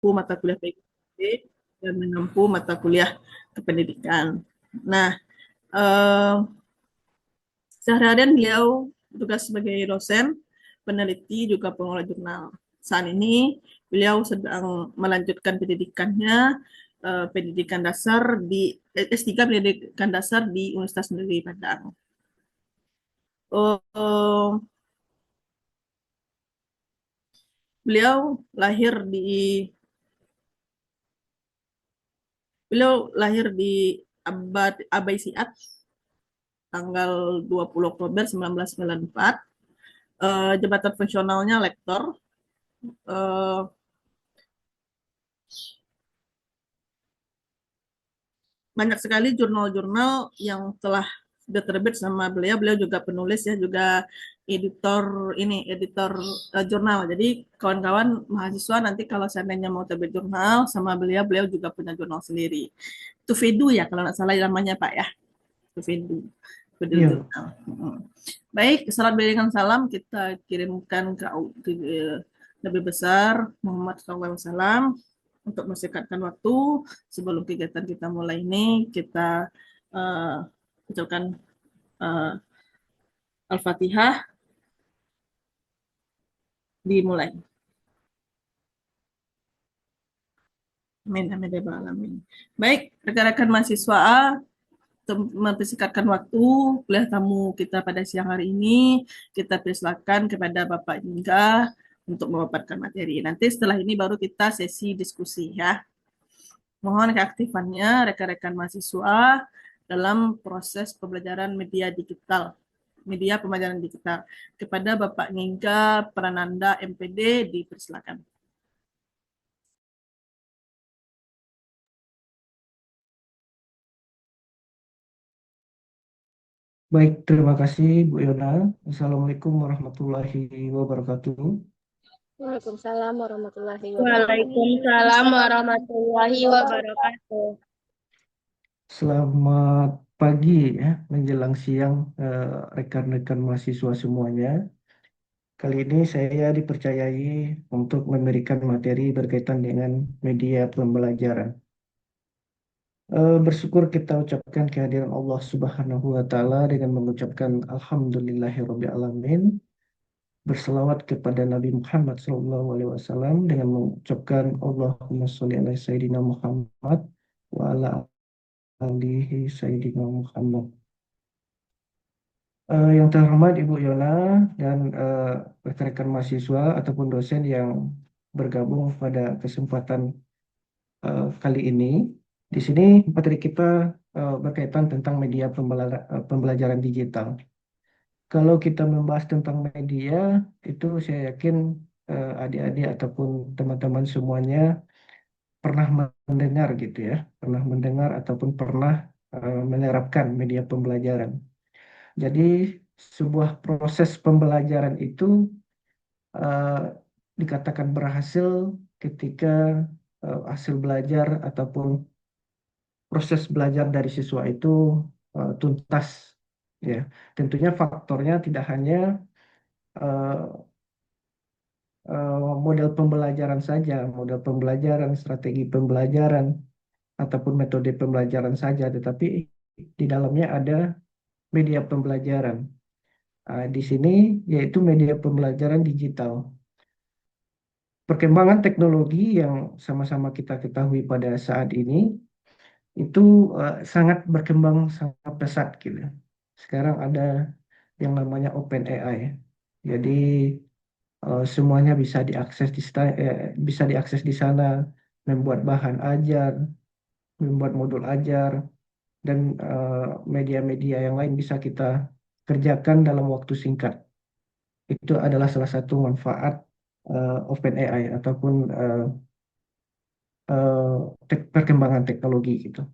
menempuh mata kuliah PGP dan menempuh mata kuliah kependidikan. Nah, eh, sehari-harian beliau bertugas sebagai dosen, peneliti, juga pengelola jurnal. Saat ini beliau sedang melanjutkan pendidikannya, pendidikan dasar di S3 pendidikan dasar di Universitas Negeri Padang. Uh, beliau lahir di beliau lahir di Abai Siat tanggal 20 Oktober 1994. Jabatan fungsionalnya lektor. Uh, Banyak sekali jurnal-jurnal yang telah sudah terbit sama beliau. Beliau juga penulis ya, juga editor jurnal. Jadi kawan-kawan mahasiswa nanti kalau seandainya mau terbit jurnal sama beliau, beliau juga punya jurnal sendiri. Itu Fedu ya kalau nggak salah namanya Pak ya. Itu Fedu. Fedu Iya, jurnal. Baik, salam berikan salam kita kirimkan ke Nabi besar Muhammad SAW untuk mensingkatkan waktu sebelum kegiatan kita mulai ini kita uh, ucapkan uh, Al-Fatihah dimulai. Amin, amin, ya alamin. Baik, rekan-rekan mahasiswa A, mempersingkatkan waktu kuliah tamu kita pada siang hari ini, kita persilakan kepada Bapak Jingga untuk memaparkan materi. Nanti setelah ini baru kita sesi diskusi ya. Mohon keaktifannya rekan-rekan mahasiswa dalam proses pembelajaran media pembelajaran digital. Kepada Bapak Ngingga Prananda MPD dipersilakan. baik, terima kasih Bu Yona. Assalamualaikum warahmatullahi wabarakatuh. Waalaikumsalam warahmatullahi wabarakatuh. Waalaikumsalam warahmatullahi wabarakatuh. Selamat pagi ya, menjelang siang rekan-rekan mahasiswa semuanya. Kali ini saya dipercayai untuk memberikan materi berkaitan dengan media pembelajaran. Bersyukur kita ucapkan kehadiran Allah Subhanahu wa Ta'ala dengan mengucapkan Alhamdulillahirabbil alamin. Berselawat kepada Nabi Muhammad SAW dengan mengucapkan Allahumma sholli ala Sayyidina Muhammad wa ala alihi Sayyidina Muhammad. Yang terhormat Ibu Yona dan rekan-rekan mahasiswa ataupun dosen yang bergabung pada kesempatan kali ini. Di sini materi kita berkaitan tentang media pembelajaran digital. Kalau kita membahas tentang media, itu saya yakin adik-adik ataupun teman-teman semuanya pernah mendengar gitu ya, pernah mendengar ataupun pernah menerapkan media pembelajaran. Jadi sebuah proses pembelajaran itu eh, dikatakan berhasil ketika hasil belajar ataupun proses belajar dari siswa itu tuntas. Ya, tentunya faktornya tidak hanya eh, model pembelajaran saja, model pembelajaran, strategi pembelajaran, ataupun metode pembelajaran saja, tetapi di dalamnya ada media pembelajaran. Di sini yaitu media pembelajaran digital. Perkembangan teknologi yang sama-sama kita ketahui pada saat ini itu sangat berkembang sangat pesat gitu. Sekarang ada yang namanya OpenAI. Jadi semuanya bisa diakses di sana, membuat bahan ajar, membuat modul ajar, dan media-media yang lain bisa kita kerjakan dalam waktu singkat. Itu adalah salah satu manfaat OpenAI ataupun perkembangan teknologi gitu.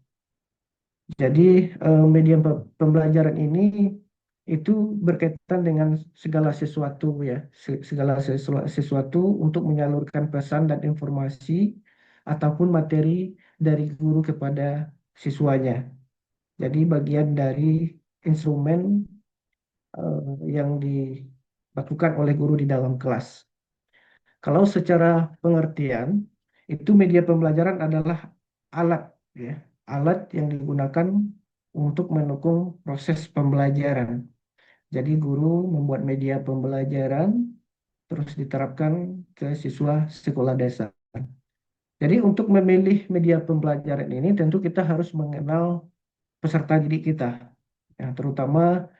Jadi media pembelajaran ini itu berkaitan dengan segala sesuatu ya, sesuatu untuk menyalurkan pesan dan informasi ataupun materi dari guru kepada siswanya. Jadi bagian dari instrumen yang dilakukan oleh guru di dalam kelas. Kalau secara pengertian, Itu media pembelajaran adalah alat, ya, alat yang digunakan untuk mendukung proses pembelajaran. Jadi guru membuat media pembelajaran terus diterapkan ke siswa sekolah dasar. Jadi untuk memilih media pembelajaran ini tentu kita harus mengenal peserta didik kita, ya, terutama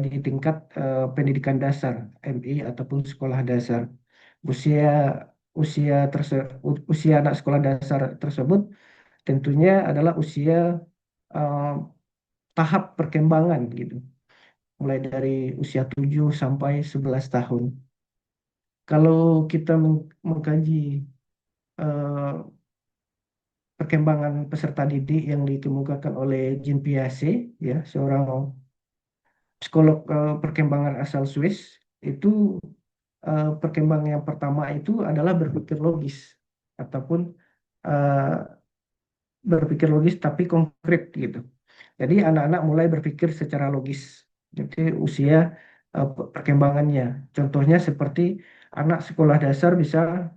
di tingkat pendidikan dasar, MI ataupun sekolah dasar. Usia usia usia anak sekolah dasar tersebut tentunya adalah usia eh, tahap perkembangan gitu, mulai dari usia 7 sampai 11 tahun. Kalau kita mengkaji eh, perkembangan peserta didik yang dikemukakan oleh Jean Piaget, ya, seorang psikolog perkembangan asal Swiss, itu perkembangan yang pertama itu adalah berpikir logis ataupun eh, berpikir logis tapi konkret gitu. Jadi anak-anak mulai berpikir secara logis. Jadi usia perkembangannya. Contohnya seperti anak sekolah dasar bisa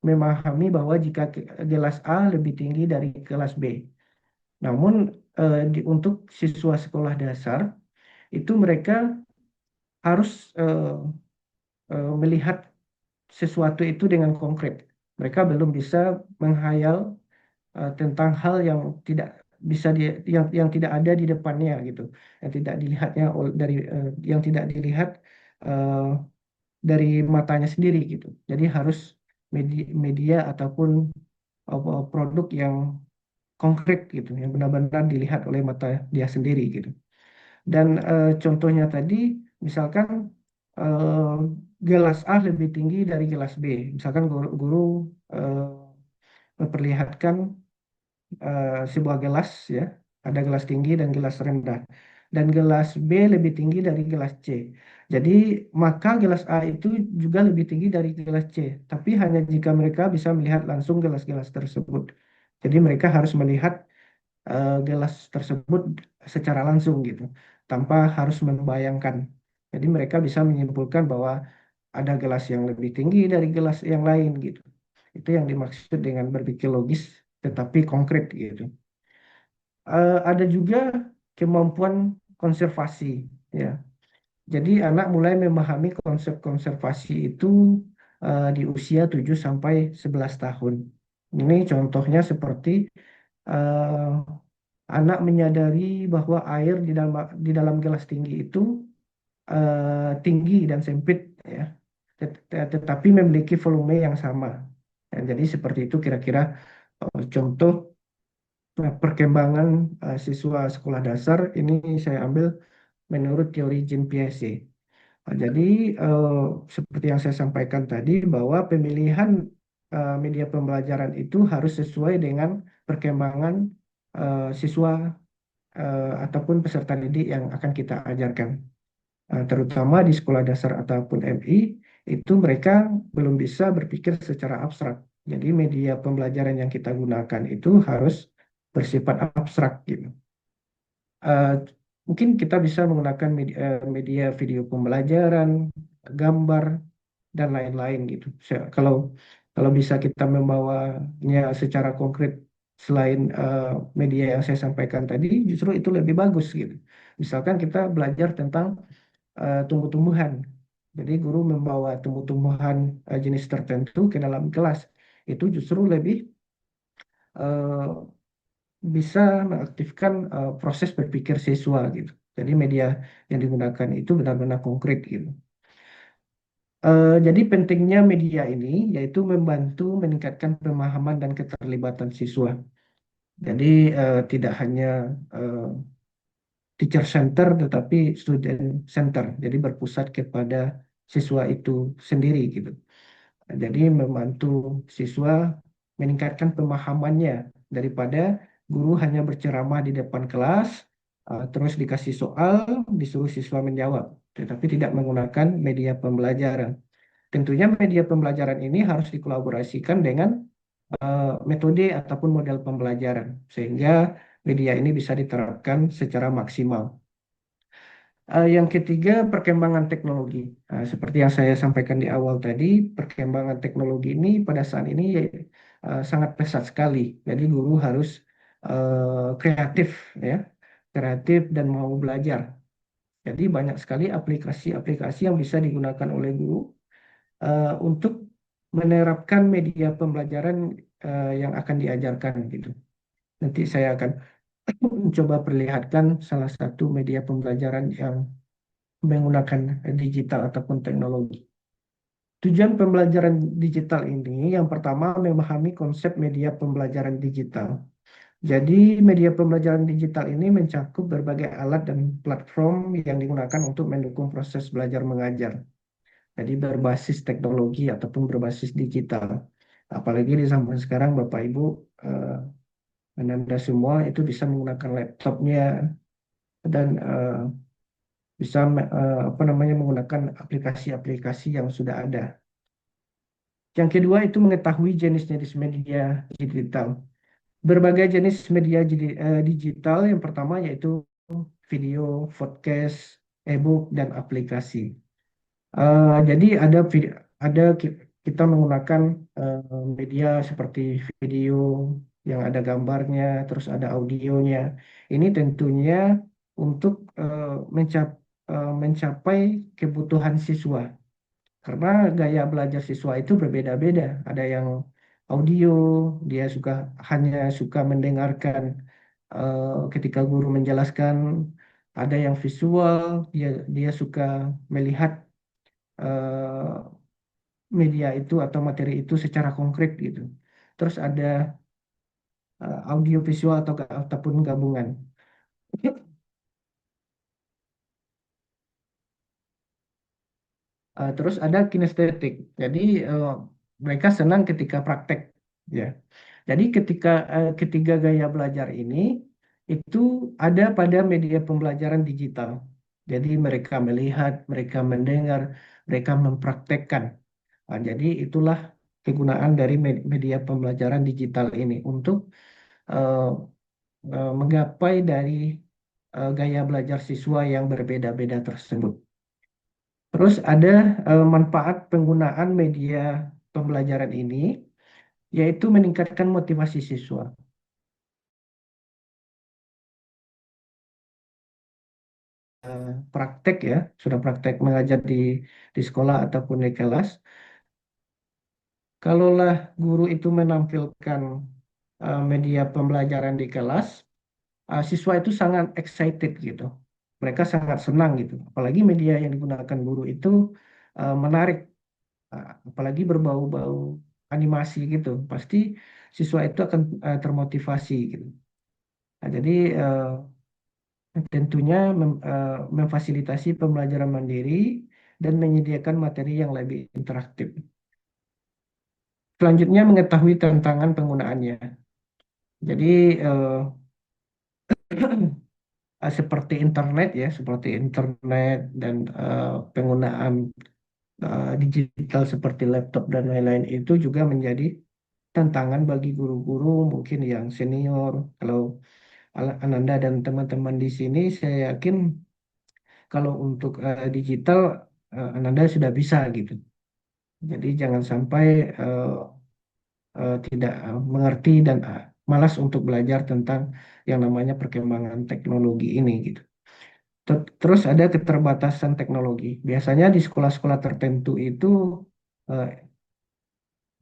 memahami bahwa jika kelas A lebih tinggi dari kelas B. Namun untuk siswa sekolah dasar itu mereka harus melihat sesuatu itu dengan konkret. Mereka belum bisa menghayal tentang hal yang tidak bisa yang tidak ada di depannya gitu, yang tidak dilihatnya yang tidak dilihat eh, dari matanya sendiri gitu. Jadi harus media ataupun produk yang konkret gitu, yang benar-benar dilihat oleh mata dia sendiri gitu. Dan contohnya tadi, misalkan eh, gelas A lebih tinggi dari gelas B. Misalkan guru eh, memperlihatkan sebuah gelas, ya, ada gelas tinggi dan gelas rendah. Dan gelas B lebih tinggi dari gelas C. Jadi maka gelas A itu juga lebih tinggi dari gelas C. Tapi hanya jika mereka bisa melihat langsung gelas-gelas tersebut. Jadi mereka harus melihat gelas tersebut secara langsung gitu, tanpa harus membayangkan. Jadi mereka bisa menyimpulkan bahwa ada gelas yang lebih tinggi dari gelas yang lain gitu. Itu yang dimaksud dengan berpikir logis tetapi konkret gitu. Ada juga kemampuan konservasi, ya. Jadi anak mulai memahami konsep konservasi itu di usia 7 sampai 11 tahun. Ini contohnya seperti eh, anak menyadari bahwa air di dalam gelas tinggi itu tinggi dan sempit, ya, tetapi memiliki volume yang sama. Dan jadi seperti itu kira-kira contoh perkembangan siswa sekolah dasar ini saya ambil menurut teori Jean Piaget. Jadi eh, seperti yang saya sampaikan tadi bahwa pemilihan media pembelajaran itu harus sesuai dengan perkembangan siswa ataupun peserta didik yang akan kita ajarkan. Terutama di sekolah dasar ataupun MI, itu mereka belum bisa berpikir secara abstrak. Jadi media pembelajaran yang kita gunakan itu harus bersifat abstrak gitu. Eh, Mungkin kita bisa menggunakan media video pembelajaran, gambar, dan lain-lain gitu. Kalau kalau bisa kita membawanya secara konkret selain media yang saya sampaikan tadi, justru itu lebih bagus gitu. Misalkan kita belajar tentang tumbuh-tumbuhan. Jadi guru membawa tumbuh-tumbuhan jenis tertentu ke dalam kelas. Itu justru lebih eh, bisa mengaktifkan proses berpikir siswa gitu. Jadi media yang digunakan itu benar-benar konkret gitu. Jadi pentingnya media ini yaitu membantu meningkatkan pemahaman dan keterlibatan siswa. Jadi tidak hanya eh, teacher center tetapi student center. Jadi berpusat kepada siswa itu sendiri gitu. Jadi membantu siswa meningkatkan pemahamannya daripada guru hanya berceramah di depan kelas, terus dikasih soal, disuruh siswa menjawab, tetapi tidak menggunakan media pembelajaran. Tentunya media pembelajaran ini harus dikolaborasikan dengan metode ataupun model pembelajaran, sehingga media ini bisa diterapkan secara maksimal. Yang ketiga, perkembangan teknologi. Seperti yang saya sampaikan di awal tadi, perkembangan teknologi ini pada saat ini sangat pesat sekali. Jadi guru harus kreatif ya, kreatif dan mau belajar. Jadi banyak sekali aplikasi-aplikasi yang bisa digunakan oleh guru untuk menerapkan media pembelajaran yang akan diajarkan gitu. Nanti saya akan mencoba perlihatkan salah satu media pembelajaran yang menggunakan digital ataupun teknologi. Tujuan pembelajaran digital ini yang pertama memahami konsep media pembelajaran digital. Jadi media pembelajaran digital ini mencakup berbagai alat dan platform yang digunakan untuk mendukung proses belajar mengajar. Jadi berbasis teknologi ataupun berbasis digital. Apalagi di zaman sekarang Bapak Ibu Anda semua itu bisa menggunakan laptopnya dan bisa apa namanya menggunakan aplikasi-aplikasi yang sudah ada. Yang kedua itu mengetahui jenis-jenis media digital. Berbagai jenis media digital yang pertama yaitu video, podcast, e-book, dan aplikasi. Jadi kita menggunakan media seperti video yang ada gambarnya, terus ada audionya. Ini tentunya untuk mencapai kebutuhan siswa. Karena gaya belajar siswa itu berbeda-beda. Ada yang audio, dia hanya suka mendengarkan ketika guru menjelaskan. Ada yang visual, dia suka melihat media itu atau materi itu secara konkret gitu. Terus ada audio visual ataupun gabungan. Terus ada kinestetik. Jadi mereka senang ketika praktek ya. Jadi ketiga gaya belajar ini itu ada pada media pembelajaran digital. Jadi mereka melihat, mereka mendengar, mereka mempraktekkan. Jadi itulah kegunaan dari media pembelajaran digital ini untuk eh, menggapai dari gaya belajar siswa yang berbeda-beda tersebut. Terus ada manfaat penggunaan media pembelajaran ini, yaitu meningkatkan motivasi siswa. Praktek ya, sudah praktek mengajar di sekolah ataupun di kelas. Kalaulah guru itu menampilkan media pembelajaran di kelas, siswa itu sangat excited gitu. Mereka sangat senang gitu. Apalagi media yang digunakan guru itu menarik, apalagi berbau-bau animasi gitu. Pasti siswa itu akan termotivasi gitu. Nah, jadi tentunya memfasilitasi pembelajaran mandiri dan menyediakan materi yang lebih interaktif. Selanjutnya mengetahui tantangan penggunaannya. Jadi seperti internet dan penggunaan digital seperti laptop dan lain-lain itu juga menjadi tantangan bagi guru-guru mungkin yang senior. Kalau Ananda dan teman-teman di sini, saya yakin kalau untuk digital Ananda sudah bisa gitu. Jadi jangan sampai eh, tidak mengerti dan malas untuk belajar tentang yang namanya perkembangan teknologi ini gitu. Terus ada keterbatasan teknologi. Biasanya di sekolah-sekolah tertentu eh,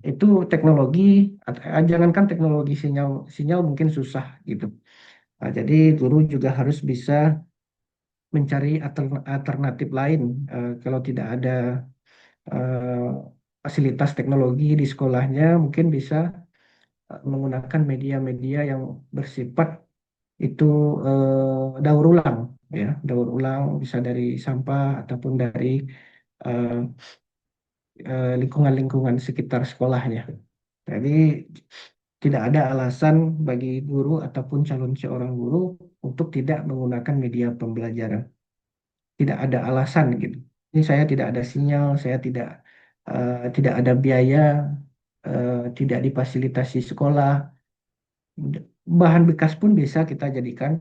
itu teknologi, jangankan teknologi sinyal, sinyal mungkin susah gitu. Nah, jadi guru juga harus bisa mencari alternatif lain kalau tidak ada eh, fasilitas teknologi di sekolahnya, mungkin bisa menggunakan media-media yang bersifat itu daur ulang, ya, daur ulang bisa dari sampah ataupun dari eh, lingkungan-lingkungan sekitar sekolahnya. Jadi tidak ada alasan bagi guru ataupun calon seorang guru untuk tidak menggunakan media pembelajaran. Tidak ada alasan gitu. Ini saya tidak ada sinyal, saya tidak ada biaya, tidak difasilitasi sekolah. Bahan bekas pun bisa kita jadikan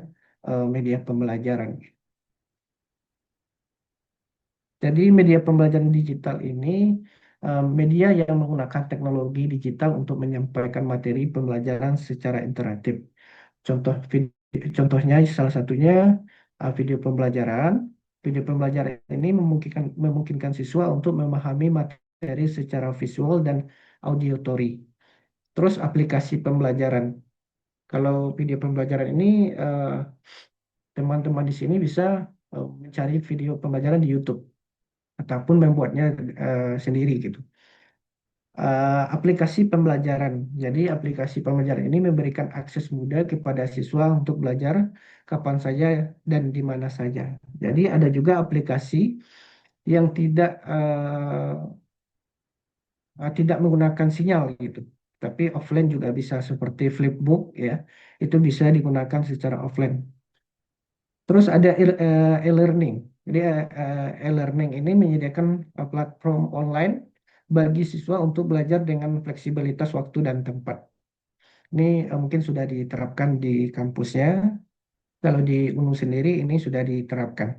media pembelajaran. Jadi media pembelajaran digital ini media yang menggunakan teknologi digital untuk menyampaikan materi pembelajaran secara interaktif. Contohnya salah satunya video pembelajaran. Video pembelajaran ini memungkinkan siswa untuk memahami materi secara visual dan auditory. Terus aplikasi pembelajaran. Kalau video pembelajaran ini teman-teman di sini bisa mencari video pembelajaran di YouTube ataupun membuatnya sendiri gitu. Aplikasi pembelajaran. Jadi aplikasi pembelajaran ini memberikan akses mudah kepada siswa untuk belajar kapan saja dan di mana saja. Jadi ada juga aplikasi yang tidak menggunakan sinyal gitu. Tapi offline juga bisa seperti Flipbook ya. Itu bisa digunakan secara offline. Terus ada e-learning. Jadi e-learning ini menyediakan platform online bagi siswa untuk belajar dengan fleksibilitas waktu dan tempat. Ini mungkin sudah diterapkan di kampusnya. Kalau di UNU sendiri ini sudah diterapkan.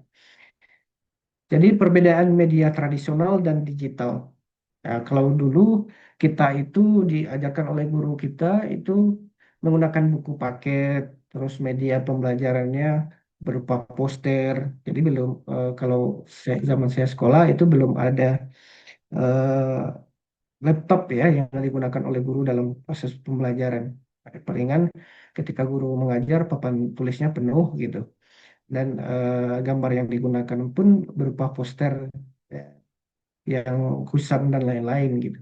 Jadi perbedaan media tradisional dan digital. Nah, kalau dulu kita itu diajarkan oleh guru kita itu menggunakan buku paket, terus media pembelajarannya berupa poster. Jadi belum kalau zaman saya sekolah itu belum ada eh, laptop ya yang digunakan oleh guru dalam proses pembelajaran. Palingan ketika guru mengajar papan tulisnya penuh gitu dan gambar yang digunakan pun berupa poster ya, yang kusam dan lain-lain gitu.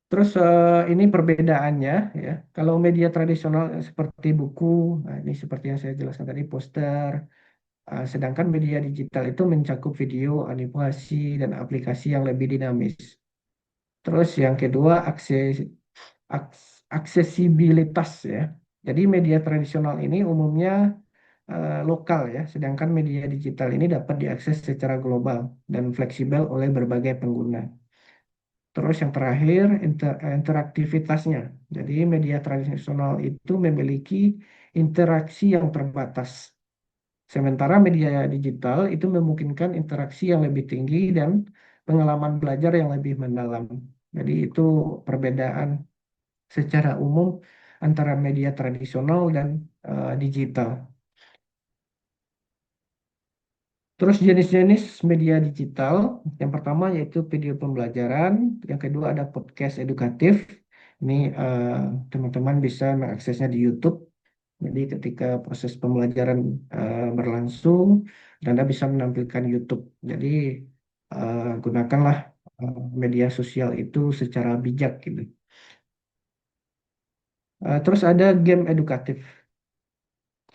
Terus ini perbedaannya ya. Kalau media tradisional seperti buku, nah ini seperti yang saya jelaskan tadi poster. Sedangkan media digital itu mencakup video, animasi dan aplikasi yang lebih dinamis. Terus yang kedua aksesibilitas ya. Jadi media tradisional ini umumnya lokal ya, sedangkan media digital ini dapat diakses secara global dan fleksibel oleh berbagai pengguna. Terus yang terakhir interaktivitasnya. Jadi media tradisional itu memiliki interaksi yang terbatas. Sementara media digital itu memungkinkan interaksi yang lebih tinggi dan pengalaman belajar yang lebih mendalam. Jadi itu perbedaan secara umum antara media tradisional dan digital. Terus jenis-jenis media digital, yang pertama yaitu video pembelajaran, yang kedua ada podcast edukatif. Ini teman-teman bisa mengaksesnya di YouTube. Jadi ketika proses pembelajaran berlangsung, Anda bisa menampilkan YouTube. Jadi gunakanlah media sosial itu secara bijak gitu. Terus ada game edukatif.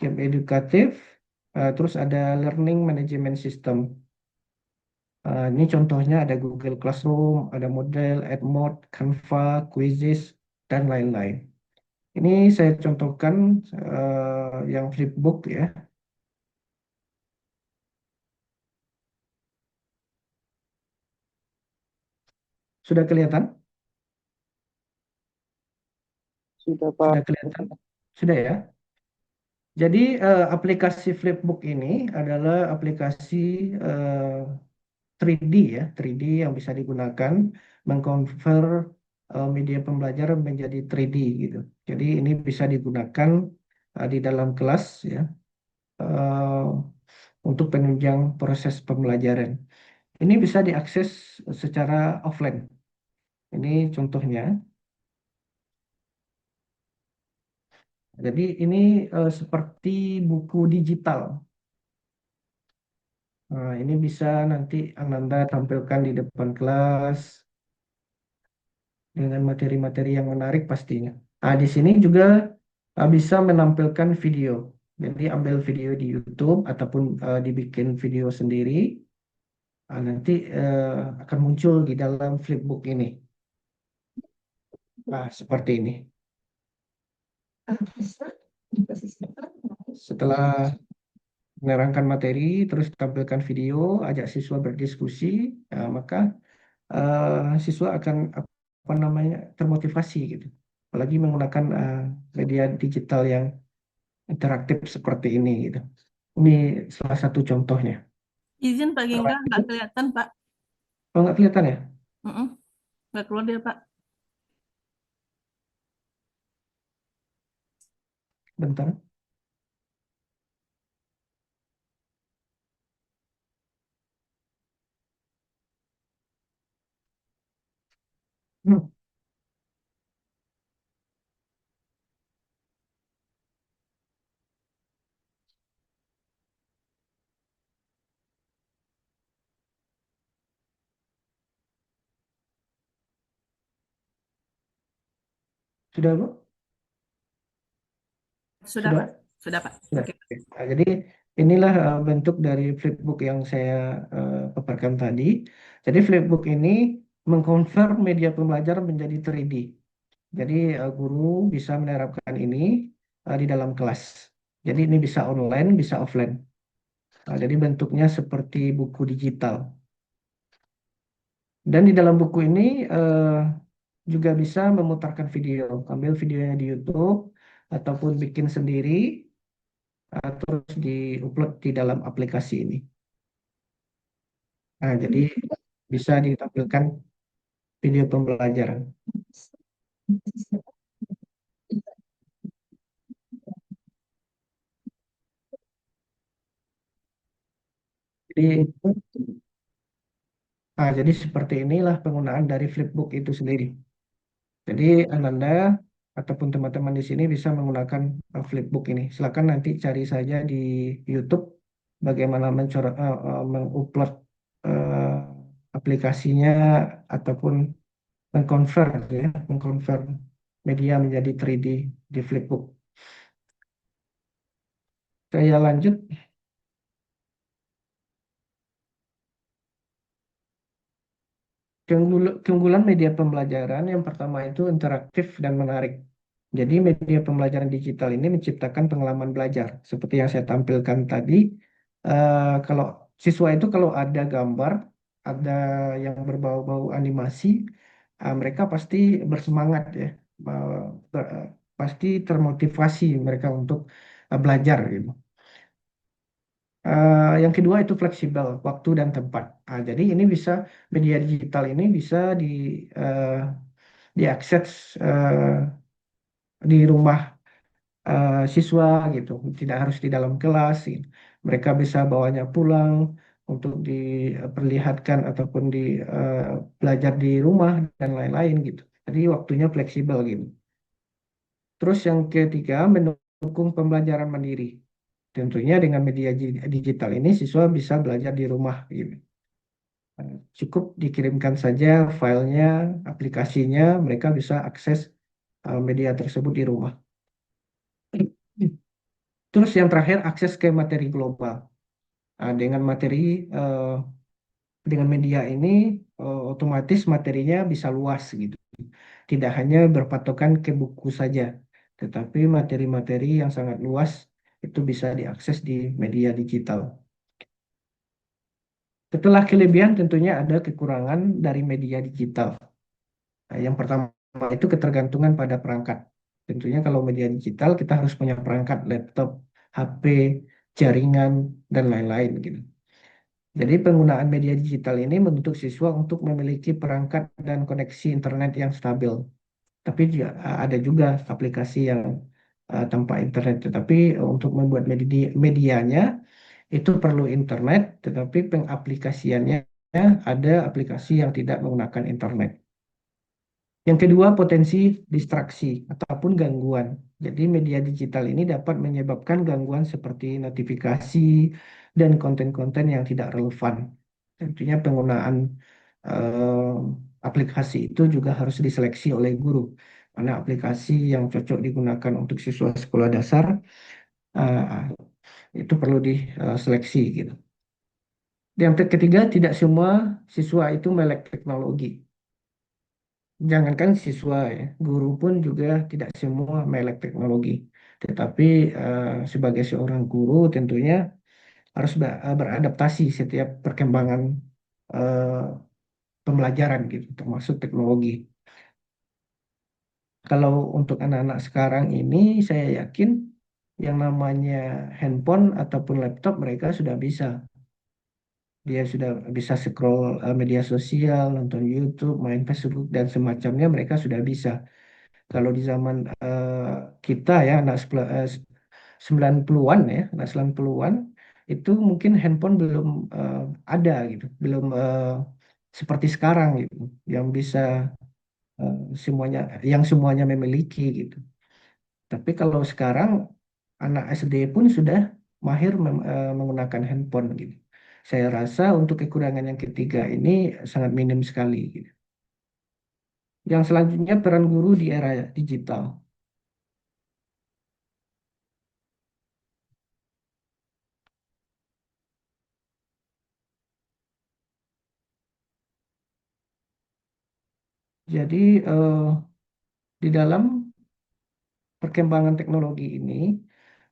Game edukatif, terus ada learning management system. Ini contohnya ada Google Classroom, ada Moodle, Edmodo, Canva, Quizzes, dan lain-lain. Ini saya contohkan yang Flipbook ya. Sudah kelihatan? Sudah, Pak. Sudah kelihatan? Sudah ya? Jadi aplikasi Flipbook ini adalah aplikasi 3D ya, 3D yang bisa digunakan mengkonvert media pembelajaran menjadi 3D gitu. Jadi ini bisa digunakan di dalam kelas ya untuk penunjang proses pembelajaran. Ini bisa diakses secara offline. Ini contohnya. Jadi ini seperti buku digital. Nah, ini bisa nanti Ananda tampilkan di depan kelas dengan materi-materi yang menarik pastinya. Nah, di sini juga bisa menampilkan video. Jadi ambil video di YouTube ataupun dibikin video sendiri. Nanti akan muncul di dalam Flipbook ini. Nah, seperti ini. Setelah menerangkan materi, terus tampilkan video, ajak siswa berdiskusi, maka siswa akan apa namanya termotivasi gitu. Apalagi menggunakan media digital yang interaktif seperti ini gitu. Ini salah satu contohnya. Izin Pak Gengga, nggak kelihatan Pak. Oh, nggak kelihatan ya? Mm-mm. Nggak keluar dia, Pak. Bentar. Hmm, sudah, Bu? Sudah, Sudah? Pak. Sudah, Pak. Sudah. Oke. Oke. Nah, jadi inilah bentuk dari flipbook yang saya paparkan tadi. Jadi flipbook ini mengkonvert media pembelajaran menjadi 3D. Jadi guru bisa menerapkan ini di dalam kelas. Jadi ini bisa online, bisa offline. Nah, jadi bentuknya seperti buku digital. Dan di dalam buku ini juga bisa memutarkan video, ambil videonya di YouTube ataupun bikin sendiri, terus diupload di dalam aplikasi ini. Nah, jadi bisa ditampilkan video pembelajaran. Jadi, jadi seperti inilah penggunaan dari Flipbook itu sendiri. Jadi Ananda ataupun teman-teman di sini bisa menggunakan Flipbook ini. Silakan nanti cari saja di YouTube bagaimana mengupload eh, aplikasinya ataupun mengkonvert media menjadi 3D di Flipbook. Saya lanjut. Keunggulan media pembelajaran yang pertama itu interaktif dan menarik. Jadi media pembelajaran digital ini menciptakan pengalaman belajar. Seperti yang saya tampilkan tadi, kalau siswa itu kalau ada gambar, ada yang berbau-bau animasi, mereka pasti bersemangat ya, Eh, pasti termotivasi mereka untuk belajar gitu. Yang kedua itu fleksibel waktu dan tempat. Jadi ini bisa media digital ini bisa eh, diakses di rumah siswa gitu, tidak harus di dalam kelas. Gitu. Mereka bisa bawanya pulang untuk diperlihatkan ataupun di belajar di rumah dan lain-lain gitu. Jadi waktunya fleksibel gitu. Terus yang ketiga mendukung pembelajaran mandiri. Tentunya dengan media digital ini siswa bisa belajar di rumah gitu. Cukup dikirimkan saja filenya, aplikasinya, mereka bisa akses media tersebut di rumah. Terus yang terakhir akses ke materi global. Dengan eh, dengan media ini otomatis materinya bisa luas gitu. Tidak hanya berpatokan ke buku saja, tetapi materi-materi yang sangat luas itu bisa diakses di media digital. Setelah kelebihan tentunya ada kekurangan dari media digital. Nah, yang pertama itu ketergantungan pada perangkat. Tentunya kalau media digital kita harus punya perangkat laptop, HP, jaringan, dan lain-lain gitu. Jadi penggunaan media digital ini menuntut siswa untuk memiliki perangkat dan koneksi internet yang stabil. Tapi ada juga aplikasi yang tanpa internet. Tetapi untuk membuat medianya itu perlu internet, tetapi pengaplikasiannya ada aplikasi yang tidak menggunakan internet. Yang kedua, potensi distraksi ataupun gangguan. Jadi media digital ini dapat menyebabkan gangguan seperti notifikasi dan konten-konten yang tidak relevan. Tentunya penggunaan eh, aplikasi itu juga harus diseleksi oleh guru. Karena aplikasi yang cocok digunakan untuk siswa sekolah dasar eh, itu perlu diseleksi gitu. Yang ketiga, tidak semua siswa itu melek teknologi. Jangankan siswa ya, guru pun juga tidak semua melek teknologi. Tetapi sebagai seorang guru tentunya harus beradaptasi setiap perkembangan eh, pembelajaran gitu, termasuk teknologi. Kalau untuk anak-anak sekarang ini, saya yakin yang namanya handphone ataupun laptop mereka sudah bisa. dia sudah bisa scroll media sosial, nonton YouTube, main Facebook dan semacamnya, mereka sudah bisa. Kalau di zaman kita ya, anak 90-an ya, anak 90-an, itu mungkin handphone belum eh, ada gitu, belum seperti sekarang gitu, yang bisa eh, semuanya, yang semuanya memiliki gitu. Tapi kalau sekarang anak SD pun sudah mahir menggunakan handphone gitu. Saya rasa untuk kekurangan yang ketiga ini sangat minim sekali gitu. Yang selanjutnya peran guru di era digital. Jadi di dalam perkembangan teknologi ini,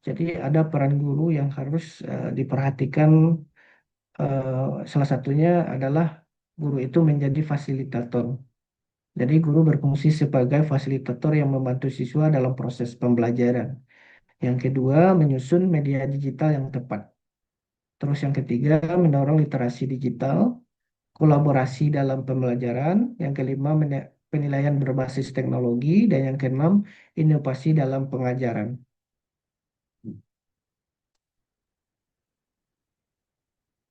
jadi ada peran guru yang harus diperhatikan. Salah satunya adalah guru itu menjadi fasilitator. Jadi guru berfungsi sebagai fasilitator yang membantu siswa dalam proses pembelajaran. Yang kedua, menyusun media digital yang tepat. Terus yang ketiga, mendorong literasi digital, kolaborasi dalam pembelajaran. Yang kelima, penilaian berbasis teknologi. Dan yang keenam, inovasi dalam pengajaran.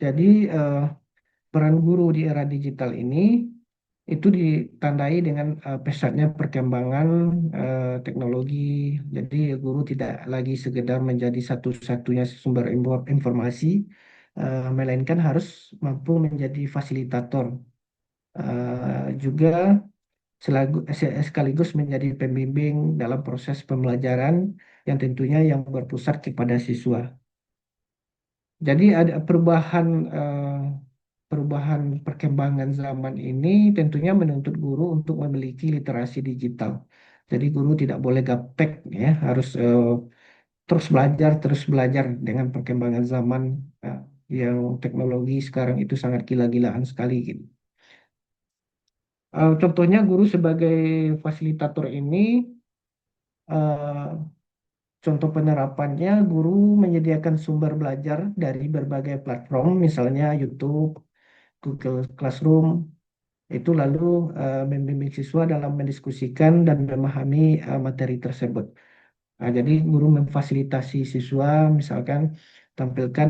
Jadi, peran guru di era digital ini itu ditandai dengan pesatnya perkembangan teknologi. Jadi guru tidak lagi sekedar menjadi satu-satunya sumber informasi, melainkan harus mampu menjadi fasilitator, juga sekaligus menjadi pembimbing dalam proses pembelajaran yang tentunya yang berpusat kepada siswa. Jadi ada perubahan perkembangan zaman ini tentunya menuntut guru untuk memiliki literasi digital. Jadi guru tidak boleh gaptek ya, harus terus belajar dengan perkembangan zaman eh, yang teknologi sekarang itu sangat gila-gilaan sekali gitu. Contohnya guru sebagai fasilitator ini, eh, contoh penerapannya guru menyediakan sumber belajar dari berbagai platform, misalnya YouTube, Google Classroom, itu lalu membimbing siswa dalam mendiskusikan dan memahami materi tersebut. Nah, jadi guru memfasilitasi siswa, misalkan tampilkan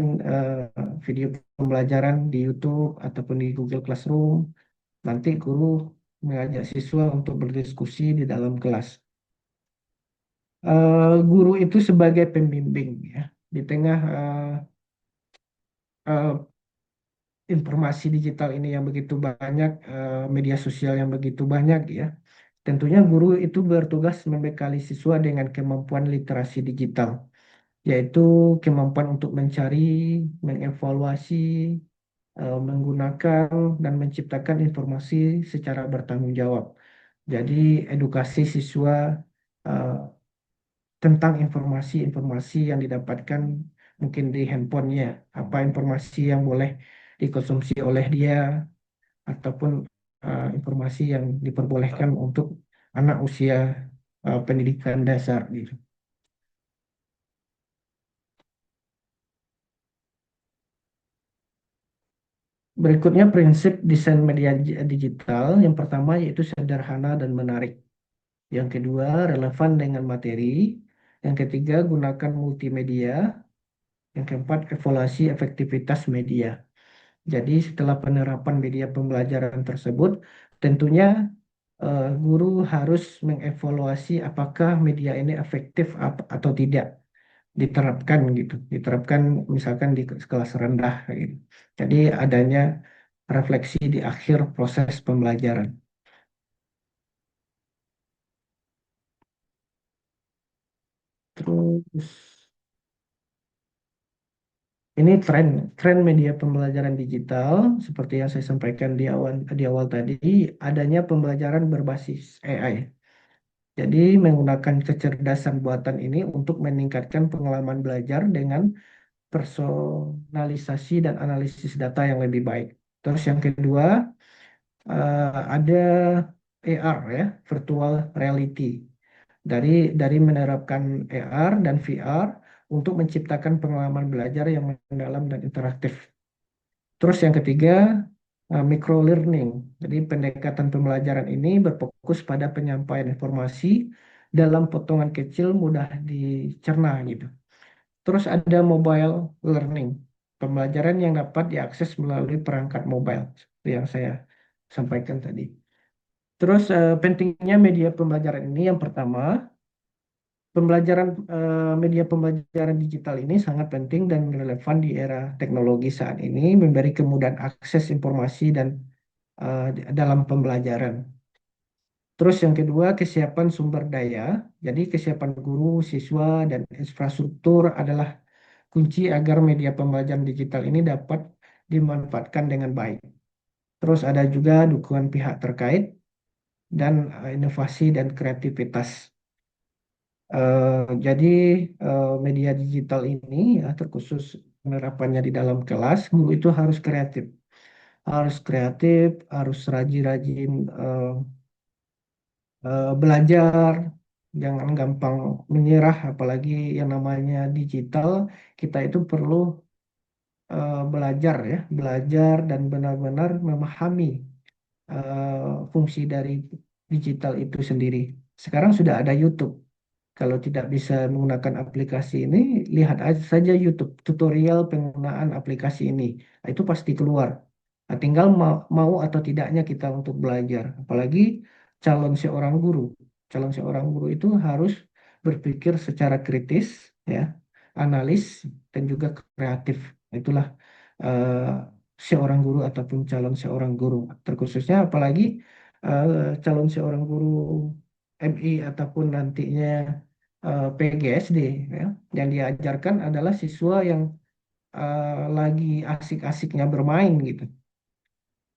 video pembelajaran di YouTube ataupun di Google Classroom. Nanti guru mengajak siswa untuk berdiskusi di dalam kelas. Guru itu sebagai pembimbing ya, di tengah eh, informasi digital ini yang begitu banyak, media sosial yang begitu banyak ya. Tentunya guru itu bertugas membekali siswa dengan kemampuan literasi digital, yaitu kemampuan untuk mencari, mengevaluasi, menggunakan, dan menciptakan informasi secara bertanggung jawab. Jadi edukasi siswa eh, tentang informasi-informasi yang didapatkan mungkin di handphonenya, apa informasi yang boleh dikonsumsi oleh dia, ataupun informasi yang diperbolehkan untuk anak usia pendidikan dasar gitu. Berikutnya prinsip desain media digital. Yang pertama yaitu sederhana dan menarik. Yang kedua relevan dengan materi. Yang ketiga gunakan multimedia. Yang keempat evaluasi efektivitas media. Jadi setelah penerapan media pembelajaran tersebut, tentunya guru harus mengevaluasi apakah media ini efektif atau tidak diterapkan gitu, diterapkan misalkan di kelas rendah gitu. Jadi adanya refleksi di akhir proses pembelajaran. Terus ini tren media pembelajaran digital seperti yang saya sampaikan di awal tadi, adanya pembelajaran berbasis AI. Jadi menggunakan kecerdasan buatan ini untuk meningkatkan pengalaman belajar dengan personalisasi dan analisis data yang lebih baik. Terus yang kedua, ada AR ya, virtual reality. Dari menerapkan AR dan VR untuk menciptakan pengalaman belajar yang mendalam dan interaktif. Terus yang ketiga, micro learning. Jadi pendekatan pembelajaran ini berfokus pada penyampaian informasi dalam potongan kecil mudah dicerna gitu. Terus ada mobile learning, pembelajaran yang dapat diakses melalui perangkat mobile, seperti yang saya sampaikan tadi. Terus pentingnya media pembelajaran ini yang pertama, media pembelajaran digital ini sangat penting dan relevan di era teknologi saat ini, memberi kemudahan akses informasi dan dalam pembelajaran. Terus yang kedua, kesiapan sumber daya. Jadi kesiapan guru, siswa, dan infrastruktur adalah kunci agar media pembelajaran digital ini dapat dimanfaatkan dengan baik. Terus ada juga dukungan pihak terkait dan inovasi dan kreativitas. Jadi media digital ini ya, terkhusus penerapannya di dalam kelas, guru itu harus kreatif, harus rajin-rajin belajar, jangan gampang menyerah, apalagi yang namanya digital, kita itu perlu belajar dan benar-benar memahami fungsi dari digital itu sendiri. Sekarang sudah ada YouTube. Kalau tidak bisa menggunakan aplikasi ini, lihat saja YouTube tutorial penggunaan aplikasi ini. Nah, itu pasti keluar. Nah, tinggal mau atau tidaknya kita untuk belajar. Apalagi calon seorang guru. Calon seorang guru itu harus berpikir secara kritis, ya, analis, dan juga kreatif. Itulah eh, seorang guru ataupun calon seorang guru. Terkhususnya apalagi eh, calon seorang guru MI ataupun nantinya PGSD, ya. Yang diajarkan adalah siswa yang lagi asik-asiknya bermain gitu.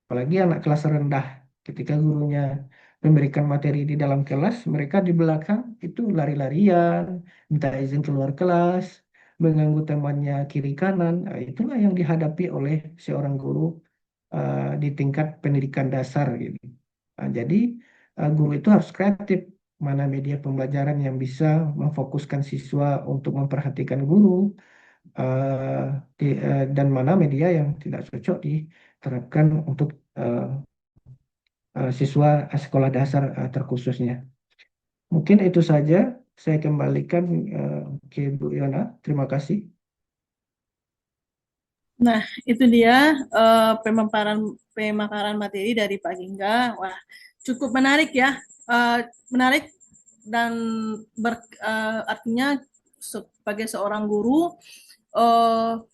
Apalagi anak kelas rendah, ketika gurunya memberikan materi di dalam kelas, mereka di belakang itu lari-larian, minta izin keluar kelas, mengganggu temannya kiri kanan. Nah, itulah yang dihadapi oleh seorang guru di tingkat pendidikan dasar gitu. Nah, jadi guru itu harus kreatif, mana media pembelajaran yang bisa memfokuskan siswa untuk memperhatikan guru, eh, dan mana media yang tidak cocok diterapkan untuk eh, siswa sekolah dasar terkhususnya. Mungkin itu saja. Saya kembalikan ke Bu Yona. Terima kasih. Nah, itu dia pemaparan pemakaran materi dari Pak Gingga. Wah, cukup menarik ya. Menarik dan artinya sebagai seorang guru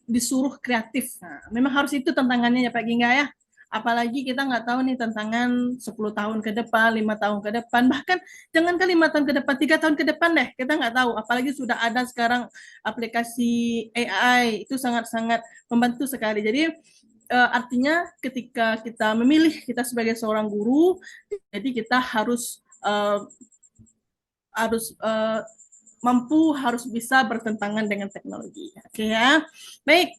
disuruh kreatif. Nah, memang harus itu tantangannya ya Pak Gingga ya. Apalagi kita nggak tahu nih tantangan 10 tahun ke depan, 5 tahun ke depan, bahkan jangan ke 5 tahun ke depan, 3 tahun ke depan deh, kita nggak tahu. Apalagi sudah ada sekarang aplikasi AI, itu sangat-sangat membantu sekali. Jadi artinya ketika kita memilih kita sebagai seorang guru, jadi kita harus mampu, harus bisa bertentangan dengan teknologi. Oke ya, baik.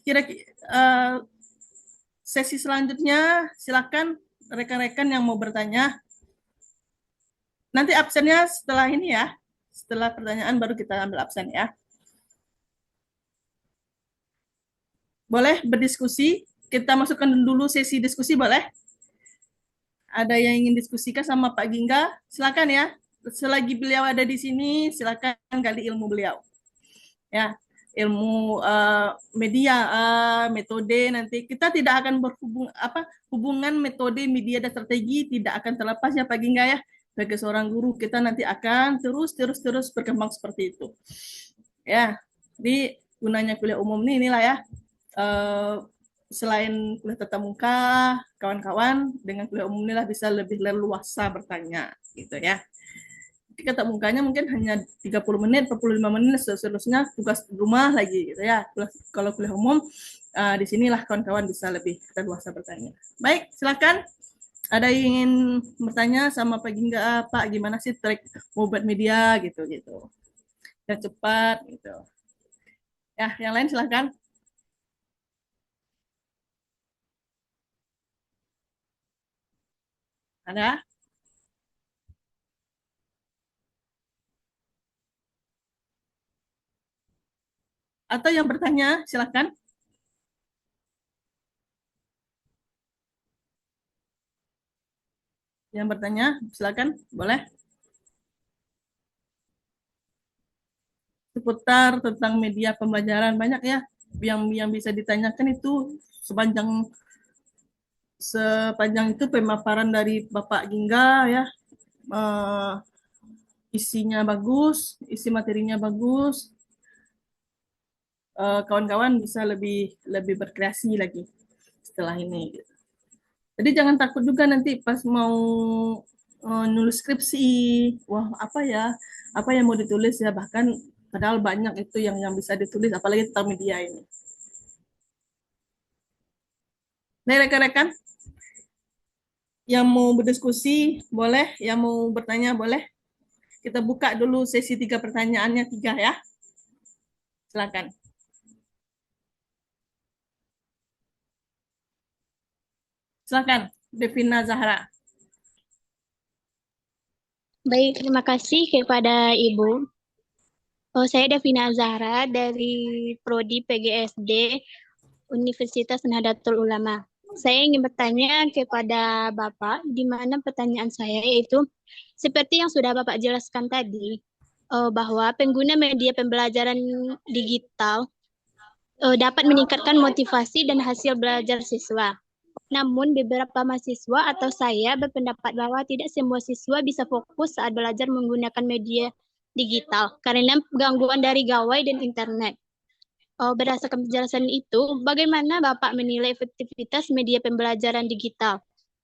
Kira-kira sesi selanjutnya silakan rekan-rekan yang mau bertanya. Nanti absennya setelah ini ya, setelah pertanyaan baru kita ambil absen ya. Boleh berdiskusi? Kita masukkan dulu sesi diskusi, boleh? Ada yang ingin diskusikan sama Pak Gingga? Silakan ya. Selagi beliau ada di sini, silakan gali ilmu beliau. Ya, ilmu media, metode, nanti kita tidak akan hubungan metode, media, dan strategi tidak akan terlepas ya Pak Gingga ya. Sebagai seorang guru kita nanti akan terus berkembang seperti itu. Ya, jadi gunanya kuliah umum inilah ya. Selain kuliah tatap muka, kawan-kawan dengan kuliah umum inilah bisa lebih leluasa bertanya gitu ya. Tatap mukanya mungkin hanya 30 menit, 45 menit, seterusnya tugas rumah lagi gitu ya. Kalau kuliah umum di sinilah kawan-kawan bisa lebih leluasa bertanya. Baik, silakan. Ada yang ingin bertanya sama Pak Gingga, Pak gimana sih trik membuat media gitu. Dan cepat gitu. Ya, yang lain silakan. Ada? Atau yang bertanya, silakan. Yang bertanya, silakan, boleh. Seputar tentang media pembelajaran banyak ya yang bisa ditanyakan itu sepanjang sepanjang itu pemaparan dari Bapak Gingga ya. Eh, isinya bagus, isi materinya bagus. Kawan-kawan bisa lebih lebih berkreasi lagi setelah ini. Jadi jangan takut juga nanti pas mau nulis skripsi, wah apa yang mau ditulis ya, bahkan padahal banyak itu yang bisa ditulis, apalagi tentang media ini. Nah, rekan-rekan yang mau berdiskusi boleh, yang mau bertanya boleh. Kita buka dulu sesi 3 pertanyaannya 3 ya. Silakan. Silakan, Devina Zahra. Baik, terima kasih kepada Ibu. Saya Davina Zahra dari Prodi PGSD Universitas Nahdlatul Ulama. Saya ingin bertanya kepada Bapak, di mana pertanyaan saya yaitu, seperti yang sudah Bapak jelaskan tadi, bahwa pengguna media pembelajaran digital dapat meningkatkan motivasi dan hasil belajar siswa. Namun beberapa mahasiswa atau saya berpendapat bahwa tidak semua siswa bisa fokus saat belajar menggunakan media digital karena gangguan dari gawai dan internet. Berdasarkan penjelasan itu, bagaimana Bapak menilai efektivitas media pembelajaran digital?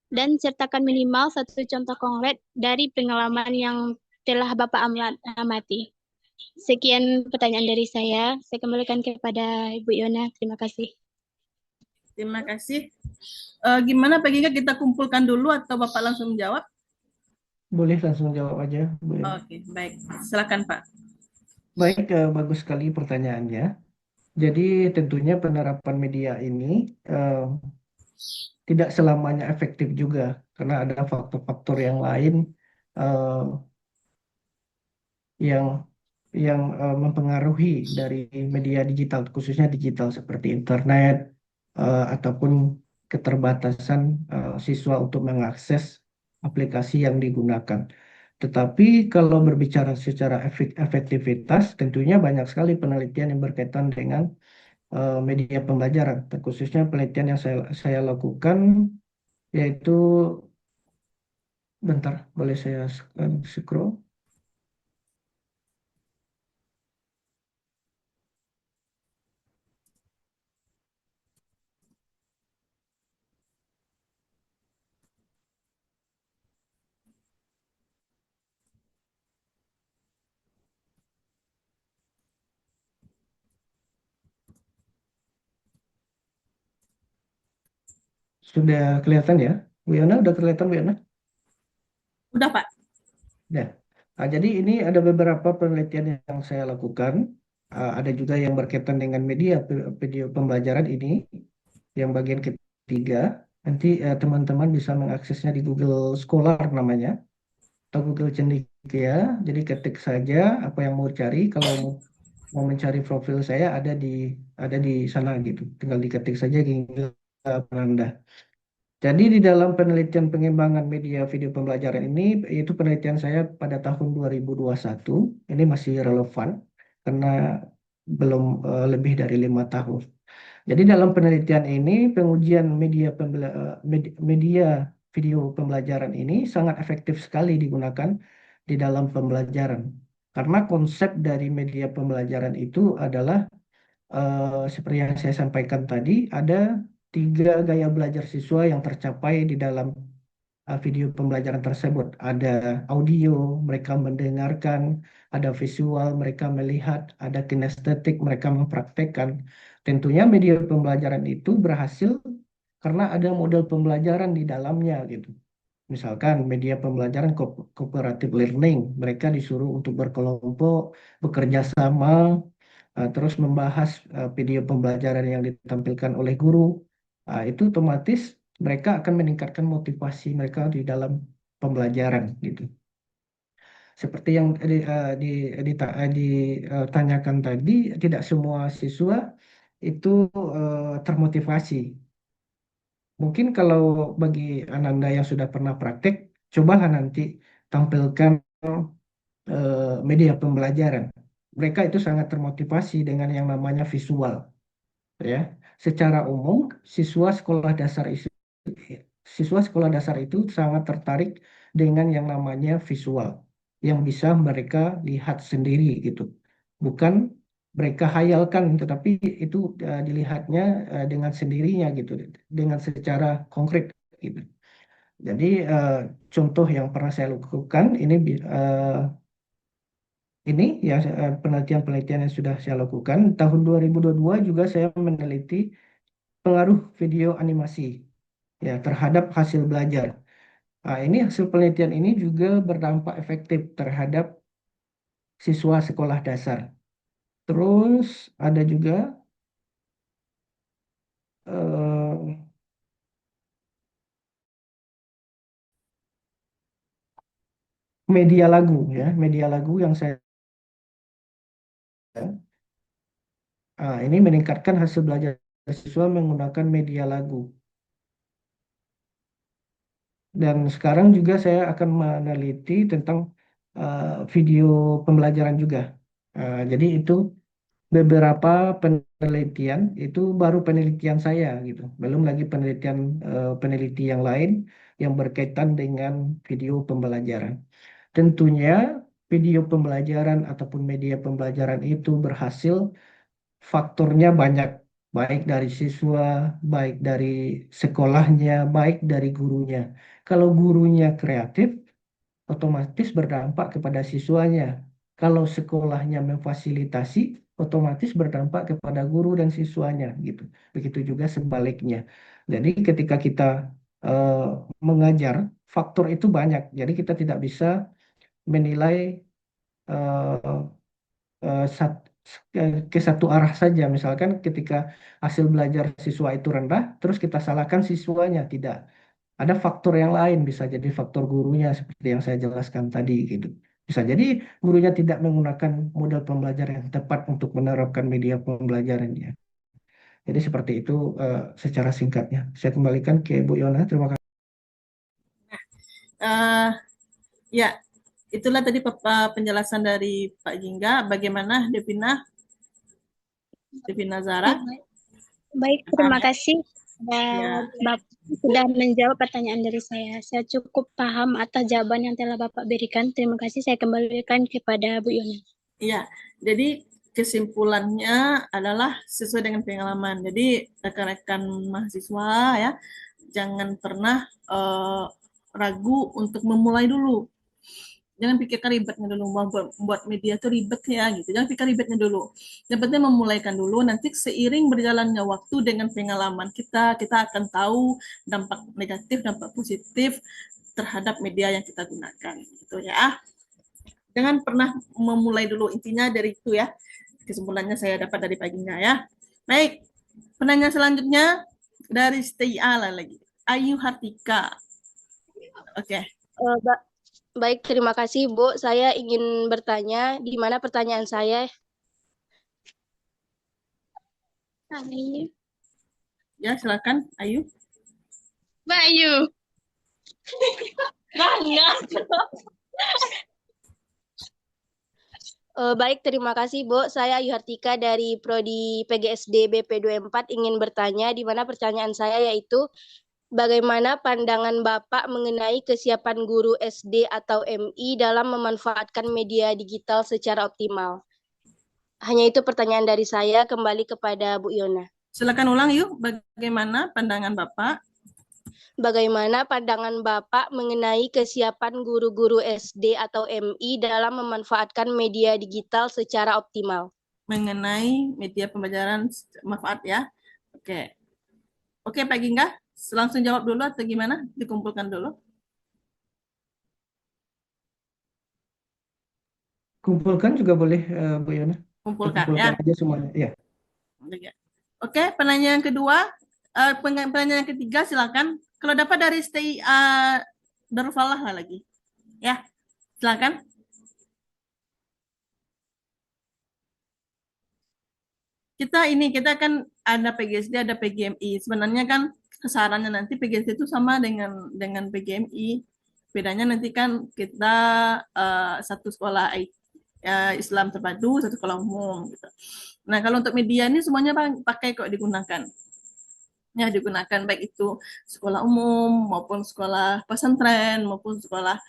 Dan sertakan minimal satu contoh konkret dari pengalaman yang telah Bapak amati. Sekian pertanyaan dari saya. Saya kembalikan kepada Ibu Yona. Terima kasih. Terima kasih. Gimana Pak Gingga, kita kumpulkan dulu atau Bapak langsung menjawab? Boleh langsung jawab aja, Bu Yana. Oke, baik. Silakan Pak. Baik, bagus sekali pertanyaannya. Jadi tentunya penerapan media ini tidak selamanya efektif juga karena ada faktor-faktor yang lain eh, yang mempengaruhi dari media digital, khususnya digital seperti internet ataupun keterbatasan siswa untuk mengakses aplikasi yang digunakan. Tetapi kalau berbicara secara efektivitas, tentunya banyak sekali penelitian yang berkaitan dengan media pembelajaran, khususnya penelitian yang saya lakukan yaitu, bentar, boleh saya scroll? Sudah kelihatan ya, Bu Yana? Udah kelihatan, Bu Yana? Udah Pak. Ya. Nah, jadi ini ada beberapa penelitian yang saya lakukan. Ada juga yang berkaitan dengan media video pembelajaran ini, yang bagian ketiga. Nanti teman-teman bisa mengaksesnya di Google Scholar namanya, atau Google Cendekia. Jadi ketik saja apa yang mau cari. Kalau mau mencari profil saya ada di sana gitu. Tinggal diketik saja hingga Anda. Jadi di dalam penelitian pengembangan media video pembelajaran ini, itu penelitian saya pada tahun 2021, ini masih relevan karena belum lebih dari 5 tahun. Jadi dalam penelitian ini, pengujian media video pembelajaran ini sangat efektif sekali digunakan di dalam pembelajaran. Karena konsep dari media pembelajaran itu adalah seperti yang saya sampaikan tadi, ada 3 gaya belajar siswa yang tercapai di dalam video pembelajaran tersebut. Ada audio, mereka mendengarkan, ada visual, mereka melihat, ada kinestetik, mereka mempraktekkan. Tentunya media pembelajaran itu berhasil karena ada model pembelajaran di dalamnya gitu. Misalkan media pembelajaran cooperative learning, mereka disuruh untuk berkelompok, bekerja sama, terus membahas video pembelajaran yang ditampilkan oleh guru. Itu otomatis mereka akan meningkatkan motivasi mereka di dalam pembelajaran gitu. Seperti yang ditanyakan tadi, tidak semua siswa itu termotivasi. Mungkin kalau bagi Ananda yang sudah pernah praktek, cobalah nanti tampilkan media pembelajaran. Mereka itu sangat termotivasi dengan yang namanya visual, ya. Secara umum, siswa sekolah dasar itu sangat tertarik dengan yang namanya visual, yang bisa mereka lihat sendiri gitu. Bukan mereka hayalkan, tetapi itu dilihatnya dengan sendirinya gitu, dengan secara konkret gitu. Jadi contoh yang pernah saya lakukan ini ya, penelitian-penelitian yang sudah saya lakukan tahun 2022 juga saya meneliti pengaruh video animasi ya terhadap hasil belajar. Nah, ini hasil penelitian ini juga berdampak efektif terhadap siswa sekolah dasar. Terus ada juga eh, media lagu ya, media lagu yang saya ini meningkatkan hasil belajar siswa menggunakan media lagu. Dan sekarang juga saya akan meneliti tentang eh, video pembelajaran juga. Jadi itu beberapa penelitian itu baru penelitian saya gitu. Belum lagi peneliti yang lain yang berkaitan dengan video pembelajaran. Tentunya video pembelajaran ataupun media pembelajaran itu berhasil, faktornya banyak, baik dari siswa, baik dari sekolahnya, baik dari gurunya. Kalau gurunya kreatif, otomatis berdampak kepada siswanya. Kalau sekolahnya memfasilitasi, otomatis berdampak kepada guru dan siswanya gitu. Begitu juga sebaliknya. Jadi ketika kita eh, mengajar, faktor itu banyak. Jadi kita tidak bisa menilai eh, ke satu arah saja. Misalkan ketika hasil belajar siswa itu rendah, terus kita salahkan siswanya. Tidak. Ada faktor yang lain, bisa jadi faktor gurunya seperti yang saya jelaskan tadi gitu. Bisa jadi gurunya tidak menggunakan model pembelajaran yang tepat untuk menerapkan media pembelajarannya. Jadi seperti itu secara singkatnya. Saya kembalikan ke Bu Yona. Terima kasih. Eh, ya, itulah tadi penjelasan dari Pak Jingga. Bagaimana Devina Zara? Baik, terima kasih Ya. Bapak sudah menjawab pertanyaan dari saya. Saya cukup paham atas jawaban yang telah Bapak berikan. Terima kasih. Saya kembalikan kepada Bu Yona. Iya, jadi kesimpulannya adalah sesuai dengan pengalaman. Jadi rekan-rekan mahasiswa ya, jangan pernah ragu untuk memulai dulu. Jangan pikirkan ribetnya dulu, membuat media itu ribet ya gitu. Jangan pikir ribetnya dulu. Yang penting memulaikan dulu. Nanti seiring berjalannya waktu dengan pengalaman kita akan tahu dampak negatif, dampak positif terhadap media yang kita gunakan. Gitu ya. Jangan pernah memulai dulu, intinya dari itu ya. Kesimpulannya saya dapat dari paginya ya. Baik, penanya selanjutnya dari Stay Ala lagi. Ayu Hartika. Oke. Baik, terima kasih Bu. Saya ingin bertanya, di mana pertanyaan saya? Ya, silakan Ayu. Mbak Ayu. Baik, terima kasih Bu. Saya Ayu Hartika dari Prodi PGSD BP24 ingin bertanya, di mana pertanyaan saya yaitu bagaimana pandangan Bapak mengenai kesiapan guru SD atau MI dalam memanfaatkan media digital secara optimal? Hanya itu pertanyaan dari saya, kembali kepada Bu Yona. Silakan ulang yuk, bagaimana pandangan Bapak? Bagaimana pandangan Bapak mengenai kesiapan guru-guru SD atau MI dalam memanfaatkan media digital secara optimal? Mengenai media pembelajaran manfaat ya. Oke. Oke, Pak Gingga, langsung jawab dulu atau gimana? Dikumpulkan dulu. Kumpulkan juga boleh Bu Yona. Kumpulkan Kumpulkan ya. aja semuanya. Ya. Oke, penanya yang kedua, penanya yang ketiga silakan. Kalau dapat dari Stay Darul Falah lah lagi. Ya, silakan. Kita kan ada PGSD, ada PGMI. Sebenarnya kan kesarannya nanti PGSD itu sama dengan PGMI. Bedanya nanti kan kita satu sekolah Islam terpadu, satu sekolah umum gitu. Nah, kalau untuk media ini semuanya pakai kok digunakan. Ya, digunakan baik itu sekolah umum maupun sekolah pesantren maupun sekolah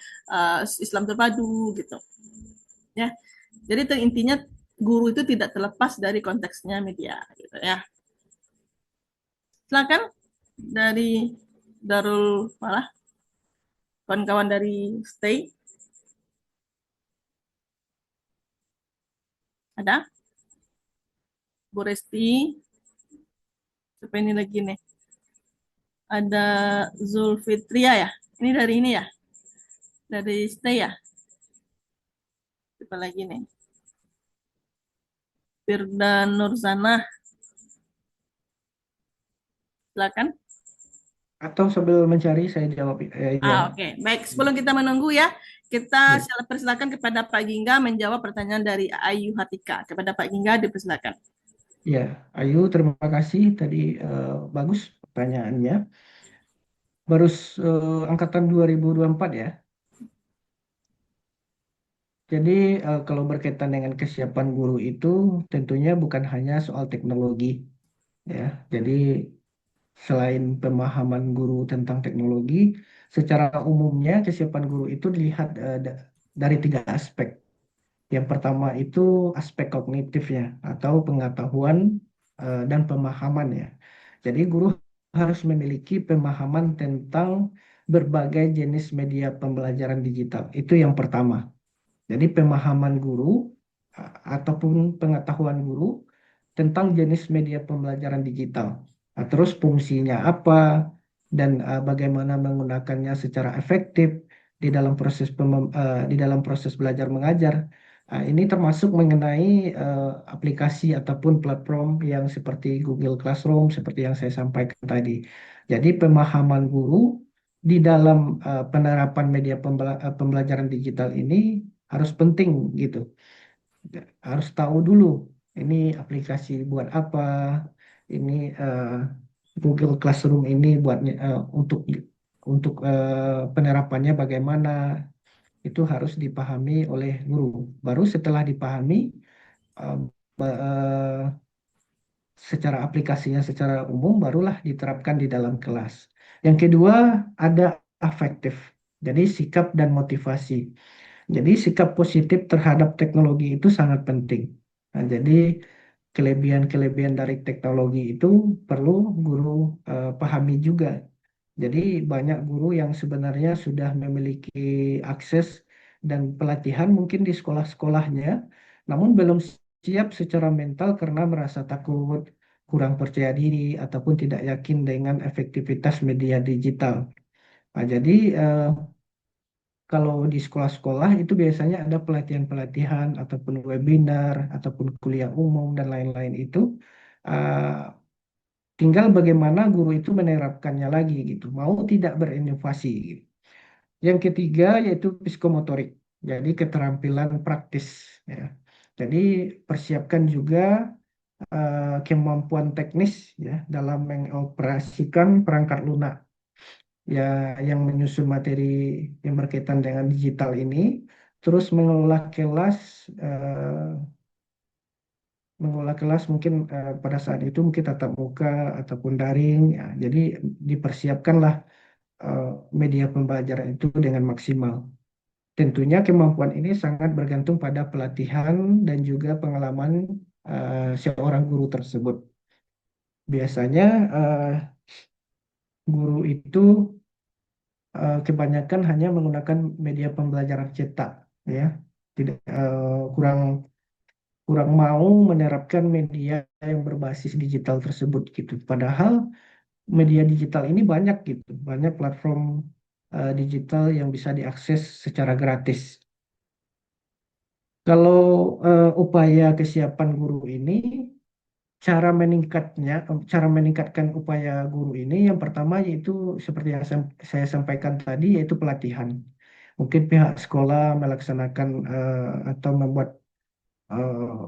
Islam terpadu gitu. Ya. Jadi intinya guru itu tidak terlepas dari konteksnya media gitu ya. Silakan dari Darul Malah, kawan-kawan dari Stay. Ada? Bu Resti. Siapa ini lagi nih? Ada Zulfitria ya? Ini dari ini ya? Dari Stay ya? Siapa lagi nih? Firda Nurzana. Silakan. Atau sambil mencari saya jawab ya. Oke. Baik, sebelum kita menunggu ya, kita persilakan kepada Pak Gingga menjawab pertanyaan dari Ayu Hatika. Kepada Pak Gingga dipersilakan. Ya, Ayu, terima kasih tadi bagus pertanyaannya. Baru angkatan 2024 ya. Jadi kalau berkaitan dengan kesiapan guru itu tentunya bukan hanya soal teknologi ya. Jadi selain pemahaman guru tentang teknologi, secara umumnya kesiapan guru itu dilihat dari 3 aspek. Yang pertama itu aspek kognitifnya atau pengetahuan dan pemahaman ya. Jadi guru harus memiliki pemahaman tentang berbagai jenis media pembelajaran digital. Itu yang pertama. Jadi pemahaman guru ataupun pengetahuan guru tentang jenis media pembelajaran digital. Nah, terus fungsinya apa dan bagaimana menggunakannya secara efektif di dalam proses belajar mengajar. Ini termasuk mengenai aplikasi ataupun platform yang seperti Google Classroom seperti yang saya sampaikan tadi. Jadi pemahaman guru di dalam penerapan media pembelajaran digital ini harus penting gitu. Harus tahu dulu ini aplikasi buat apa, ini Google Classroom ini buatnya untuk penerapannya bagaimana, itu harus dipahami oleh guru. Baru setelah dipahami eh, secara aplikasinya secara umum barulah diterapkan di dalam kelas. Yang kedua ada afektif, jadi sikap dan motivasi. Jadi sikap positif terhadap teknologi itu sangat penting. Nah, jadi kelebihan-kelebihan dari teknologi itu perlu guru pahami juga. Jadi banyak guru yang sebenarnya sudah memiliki akses dan pelatihan mungkin di sekolah-sekolahnya, namun belum siap secara mental karena merasa takut, kurang percaya diri, ataupun tidak yakin dengan efektivitas media digital. Nah, jadi kalau di sekolah-sekolah itu biasanya ada pelatihan-pelatihan ataupun webinar ataupun kuliah umum dan lain-lain itu. uh, Tinggal bagaimana guru itu menerapkannya lagi gitu, mau tidak berinovasi gitu. Yang ketiga yaitu psikomotorik, jadi keterampilan praktis ya. Jadi persiapkan juga kemampuan teknis ya dalam mengoperasikan perangkat lunak ya yang menyusun materi yang berkaitan dengan digital ini, terus mengelola kelas mungkin pada saat itu mungkin tatap muka ataupun daring ya. Jadi dipersiapkanlah eh, media pembelajaran itu dengan maksimal. Tentunya kemampuan ini sangat bergantung pada pelatihan dan juga pengalaman seorang guru tersebut. Biasanya guru itu kebanyakan hanya menggunakan media pembelajaran cetak, ya, tidak kurang kurang mau menerapkan media yang berbasis digital tersebut gitu. Padahal media digital ini banyak gitu, banyak platform digital yang bisa diakses secara gratis. Kalau upaya kesiapan guru ini, cara meningkatkan upaya guru ini, yang pertama yaitu seperti yang saya sampaikan tadi, yaitu pelatihan. Mungkin pihak sekolah melaksanakan atau membuat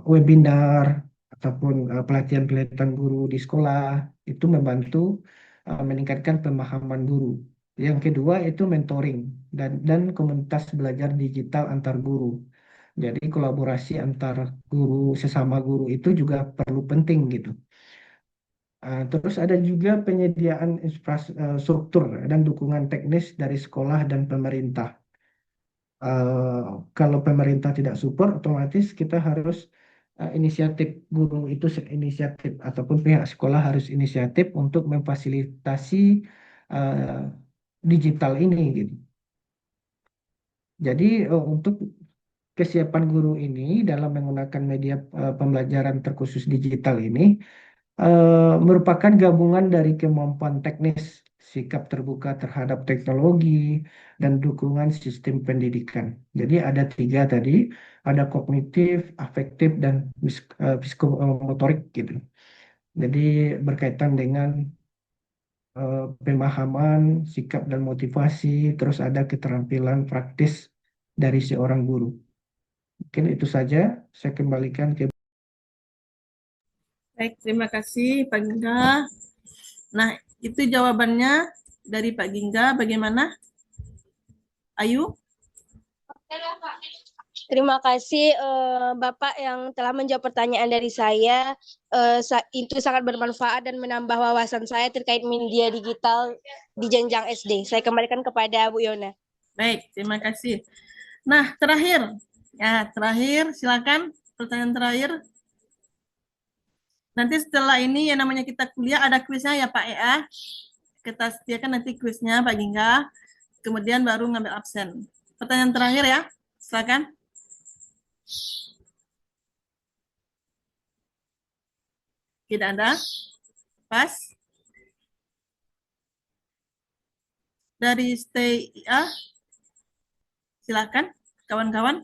webinar ataupun pelatihan-pelatihan guru di sekolah itu membantu meningkatkan pemahaman guru. Yang kedua itu mentoring dan komunitas belajar digital antar guru. Jadi kolaborasi antar guru sesama guru itu juga perlu penting gitu. Terus ada juga penyediaan infrastruktur dan dukungan teknis dari sekolah dan pemerintah. Eh, Kalau pemerintah tidak support, otomatis kita harus inisiatif guru itu inisiatif ataupun pihak sekolah harus inisiatif untuk memfasilitasi eh, digital ini gitu. Jadi untuk kesiapan guru ini dalam menggunakan media pembelajaran terkhusus digital ini merupakan gabungan dari kemampuan teknis, sikap terbuka terhadap teknologi, dan dukungan sistem pendidikan. Jadi ada tiga tadi, ada kognitif, afektif, dan psikomotorik gitu. Jadi berkaitan dengan pemahaman, sikap dan motivasi, terus ada keterampilan praktis dari seorang guru. Mungkin itu saja, saya kembalikan ke. Baik, terima kasih Pak Gingga. Nah, itu jawabannya dari Pak Gingga. Bagaimana? Ayu? Terima kasih Bapak yang telah menjawab pertanyaan dari saya. Itu sangat bermanfaat dan menambah wawasan saya terkait media digital di jenjang SD. Saya kembalikan kepada Bu Yona. Baik, terima kasih. Nah, terakhir. Ya, terakhir, silakan pertanyaan terakhir. Nanti setelah ini yang namanya kita kuliah ada kuisnya ya Pak Ea. Kita sediakan nanti kuisnya Pak Gingga. Kemudian baru ngambil absen. Pertanyaan terakhir ya, silakan. Tidak ada? Pas? Dari Stay IA, silakan kawan-kawan.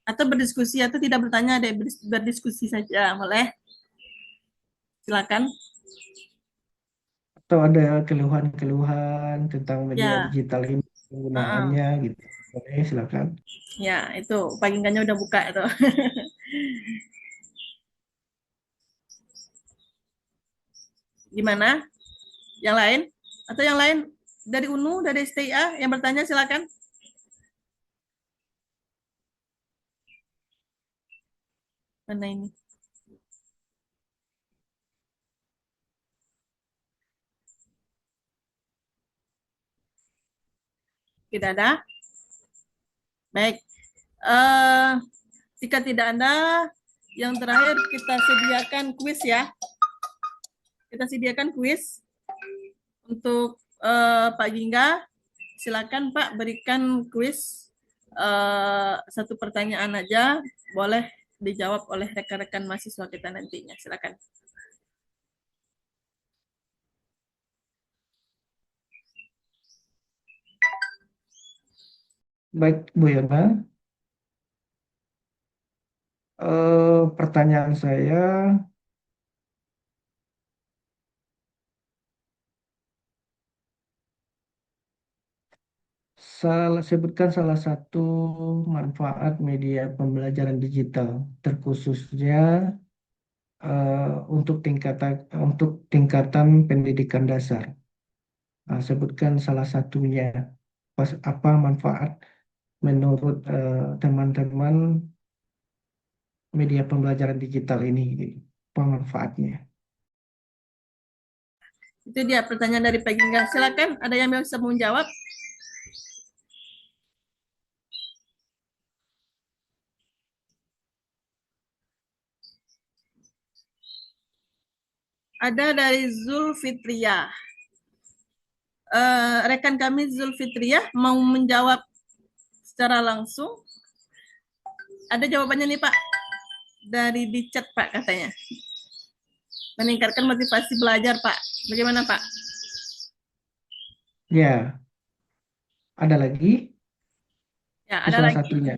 Atau berdiskusi atau tidak bertanya, ada berdiskusi saja, boleh. Silakan. Atau ada keluhan-keluhan tentang media Ya, digital ini, penggunaannya gitu. Oke, silakan. ya itu Pak Gingganya udah buka itu. Gimana? Yang lain? Atau yang lain dari UNU, dari STIA yang bertanya silakan. Mana ini? Tidak ada? Baik. Jika tidak ada, yang terakhir kita sediakan kuis ya. Kita sediakan kuis untuk Pak Gingga. Silakan Pak berikan kuis satu pertanyaan aja, boleh dijawab oleh rekan-rekan mahasiswa kita nantinya. Silakan. Baik, Bu Yana. Pertanyaan saya, sebutkan salah satu manfaat media pembelajaran digital, terkhususnya untuk tingkatan pendidikan dasar. Sebutkan salah satunya. Apa manfaat menurut teman-teman media pembelajaran digital ini, apa manfaatnya? Itu dia pertanyaan dari Pak Gingga. Silakan, ada yang bisa menjawab? Ada dari Zulfitria. Rekan kami Zulfitria mau menjawab secara langsung. Ada jawabannya nih Pak, dari di chat Pak katanya. Meningkatkan motivasi belajar Pak. Bagaimana Pak? Ya, ada lagi? Ya, Itu ada salah lagi. satunya.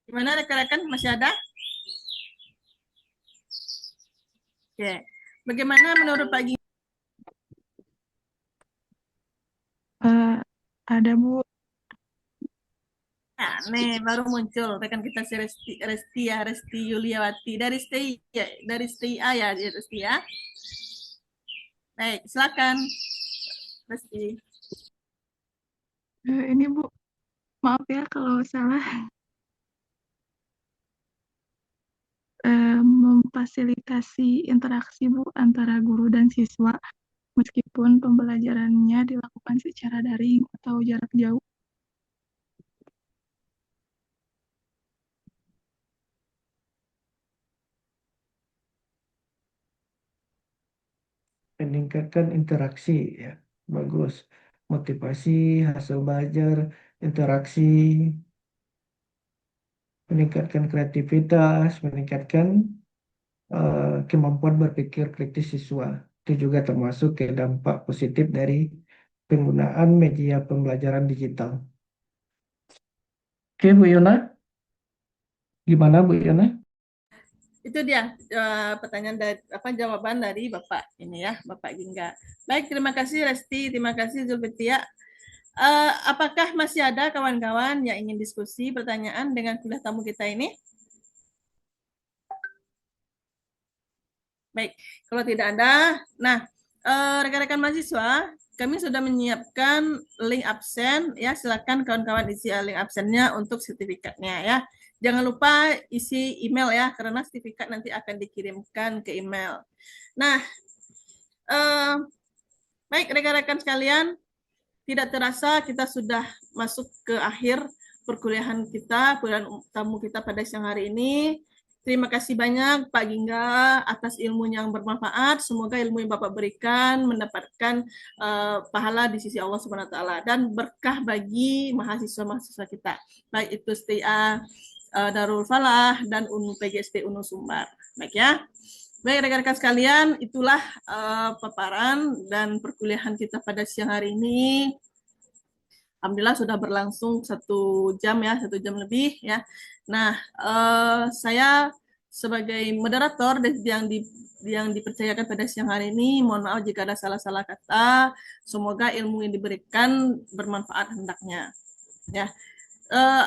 Gimana rekan-rekan, masih ada? Oke. Bagaimana menurut Pak Gingga? ada, Bu. Nah, nih baru muncul rekan kita si Resti Yuliawati dari STIA ya, Resti ya. Baik, silakan Resti. Ini Bu, maaf ya kalau salah. Memfasilitasi interaksi Bu antara guru dan siswa meskipun pembelajarannya dilakukan secara daring atau jarak jauh. Meningkatkan interaksi ya, bagus. Motivasi, hasil belajar, interaksi, meningkatkan kreativitas, meningkatkan kemampuan berpikir kritis siswa. Itu juga termasuk ke dampak positif dari penggunaan media pembelajaran digital. Oke, Bu Yona. Gimana, Bu Yona? Itu dia pertanyaan dari jawaban dari Bapak ini ya, Bapak Gingga. Baik, terima kasih Resti, terima kasih Zulfitia. Apakah masih ada kawan-kawan yang ingin diskusi pertanyaan dengan kuliah tamu kita ini? Baik, kalau tidak ada, nah rekan-rekan mahasiswa, kami sudah menyiapkan link absen ya, silakan kawan-kawan isi link absennya untuk sertifikatnya ya. Jangan lupa isi email ya, karena sertifikat nanti akan dikirimkan ke email. Nah, baik rekan-rekan sekalian, tidak terasa kita sudah masuk ke akhir perkuliahan kita, kuliah tamu kita pada siang hari ini. Terima kasih banyak Pak Gingga atas ilmu yang bermanfaat. Semoga ilmu yang Bapak berikan mendapatkan pahala di sisi Allah Subhanahu wa taala dan berkah bagi mahasiswa-mahasiswa kita. Baik itu STIA Darul Falah dan PGSD Unus Sumbar. Baik ya. Baik rekan-rekan sekalian, itulah paparan dan perkuliahan kita pada siang hari ini. Alhamdulillah sudah berlangsung 1 jam ya, 1 jam lebih ya. Nah, saya sebagai moderator yang dipercayakan pada siang hari ini, mohon maaf jika ada salah-salah kata. Semoga ilmu yang diberikan bermanfaat hendaknya. Ya.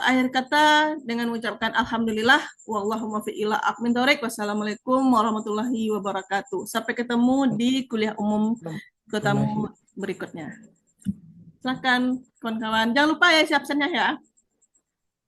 Akhir kata dengan mengucapkan alhamdulillah wallahumma fi'ila akmin tarik. Wassalamualaikum warahmatullahi wabarakatuh. Sampai ketemu di kuliah umum berikutnya. Silakan kawan-kawan. Jangan lupa ya isi absennya ya.